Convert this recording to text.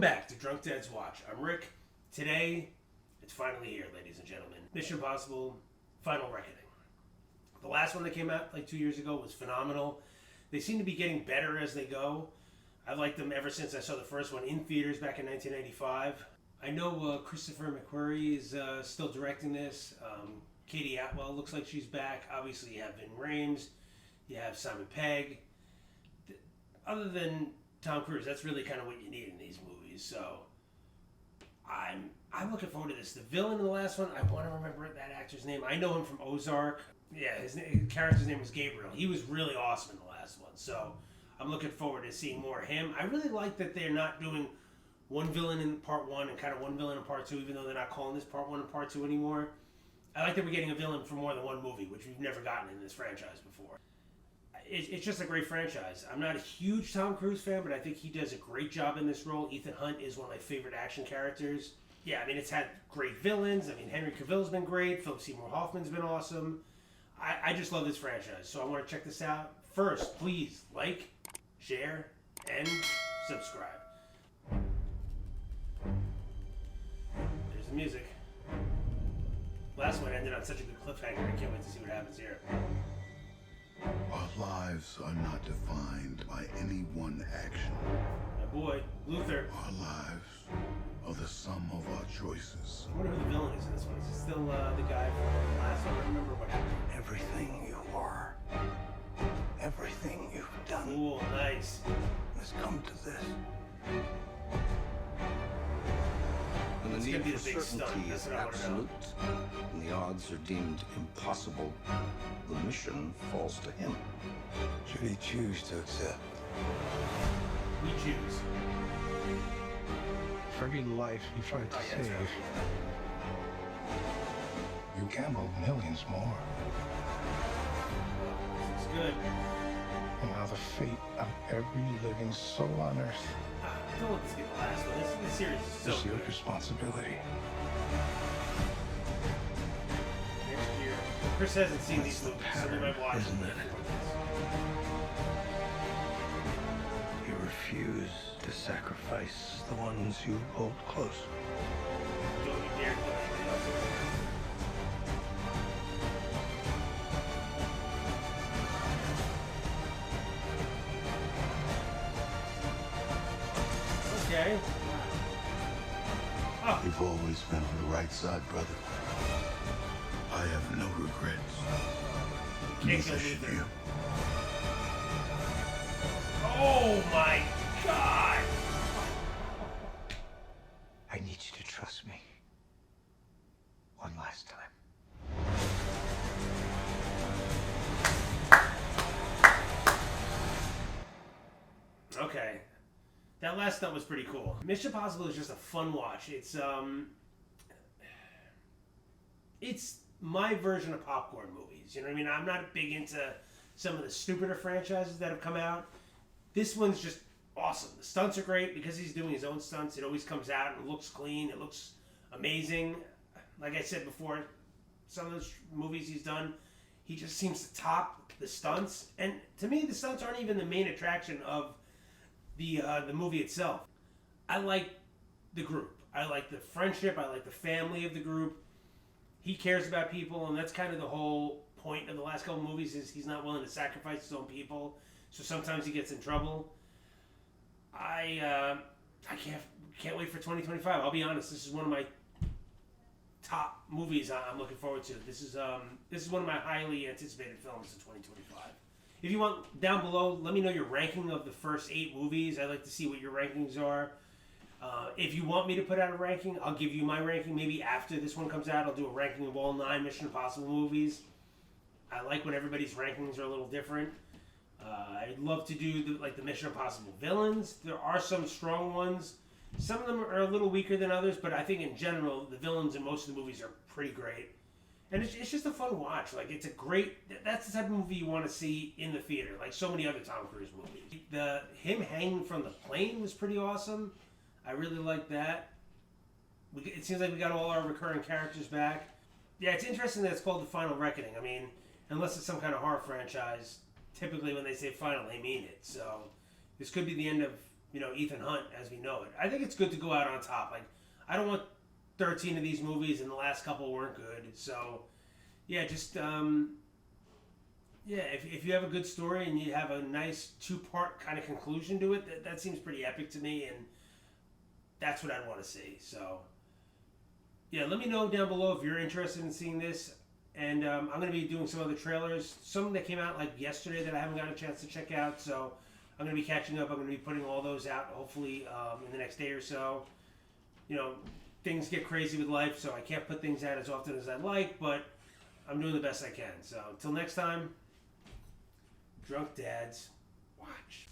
back to Drunk Dad's Watch. I'm Rick. Today, it's finally here, ladies and gentlemen. Mission Impossible Final Reckoning. The last one that came out like 2 years ago was phenomenal. They seem to be getting better as they go. I've liked them ever since I saw the first one in theaters back in 1995. I know Chrisopher McQuarrie is still directing this. Hayley Atwell looks like she's back. Obviously, you have Ving Rhames. You have Pegg. Other than Tom Cruise, that's really kind of what you need in these movies. So I'm looking forward to this. The villain in the last one, I want to remember that actor's name. I know him from Ozark. Yeah, his character's name was Gabriel. He was really awesome in the last one. So I'm looking forward to seeing more of him. I really like that they're not doing one villain in part one and kind of one villain in part two, even though they're not calling this part one and part two anymore. I like that we're getting a villain for more than one movie, which we've never gotten in this franchise before. It's just a great franchise. I'm not a huge Tom Cruise fan, but I think he does a great job in this role. Ethan Hunt is one of my favorite action characters. Yeah, I mean, it's had great villains. I mean, Henry Cavill's been great. Philip Seymour Hoffman's been awesome. I just love this franchise, so I want to check this out. First, please like, share, and subscribe. There's the music. Last one ended on such a good cliffhanger. I can't wait to see what happens here. Our lives are not defined by any one action. My boy, Luther. Our lives are the sum of our choices. I wonder who the villain is in this one. Is it still the guy from the last one? I don't remember what happened. Everything you are, everything you've done, Cool, nice. has come to this. When the It's need gonna be for the big stunt. certainty That's is what I wanna know. absolute, and the odds are deemed impossible, the mission falls to him. Should he choose to accept? We choose. For every life you tried to Oh, yeah, that's save, right. you gambled millions more. This is good. And now the fate of every living soul on Earth Don't let this get the last one. This series is so is your good. responsibility. Next year. Chris hasn't seen these movies, so we might watch them Isn't it? before this. You refuse to sacrifice the ones you hold close. Don't you dare kill anybody else. Okay. Oh, You've always been on the right side, brother. I have no regrets. can't kill Neither should Luther. you. Oh my God! I need you to trust me. One last time. Okay. That last stunt was pretty cool. Mission Impossible is just a fun watch. It's my version of popcorn movies. You know what I mean? I'm not big into some of the stupider franchises that have come out. This one's just awesome. The stunts are great because he's doing his own stunts. It always comes out and looks clean. It looks amazing. Like I said before, some of those movies he's done, he just seems to top the stunts. And to me, the stunts aren't even the main attraction of the movie itself. I like the group. I like the friendship. I like the family of the group. He cares about people, and that's kind of the whole point of the last couple movies is he's not willing to sacrifice his own people. So sometimes he gets in trouble. I can't wait for 2025. I'll be honest. This is one of my top movies I'm looking forward to. This is one of my highly anticipated films in 2025. If you want, down below, let me know your ranking of the first 8 movies. I'd like to see what your rankings are. If you want me to put out a ranking, I'll give you my ranking. Maybe after this one comes out, I'll do a ranking of all 9 Mission Impossible movies. I like when everybody's rankings are a little different. I'd love to do the Mission Impossible villains. There are some strong ones. Some of them are a little weaker than others, but I think in general, the villains in most of the movies are pretty great. And it's just a fun watch. Like, it's a great... That's the type of movie you want to see in the theater, like so many other Tom Cruise movies. Him hanging from the plane was pretty awesome. I really like that. It seems like we got all our recurring characters back. Yeah, it's interesting that it's called The Final Reckoning. I mean, unless it's some kind of horror franchise, typically when they say final, they mean it. So, this could be the end of Ethan Hunt as we know it. I think it's good to go out on top. Like, I don't want 13 of these movies and the last couple weren't good. So, yeah, just if you have a good story and you have a nice 2-part kind of conclusion to it, that seems pretty epic to me, and that's what I'd want to see. So, yeah, let me know down below if you're interested in seeing this. And I'm going to be doing some other trailers. Some that came out like yesterday that I haven't gotten a chance to check out. So I'm going to be catching up. I'm going to be putting all those out hopefully in the next day or so. Things get crazy with life, so I can't put things out as often as I'd like, but I'm doing the best I can. So until next time, Drunk Dads, watch.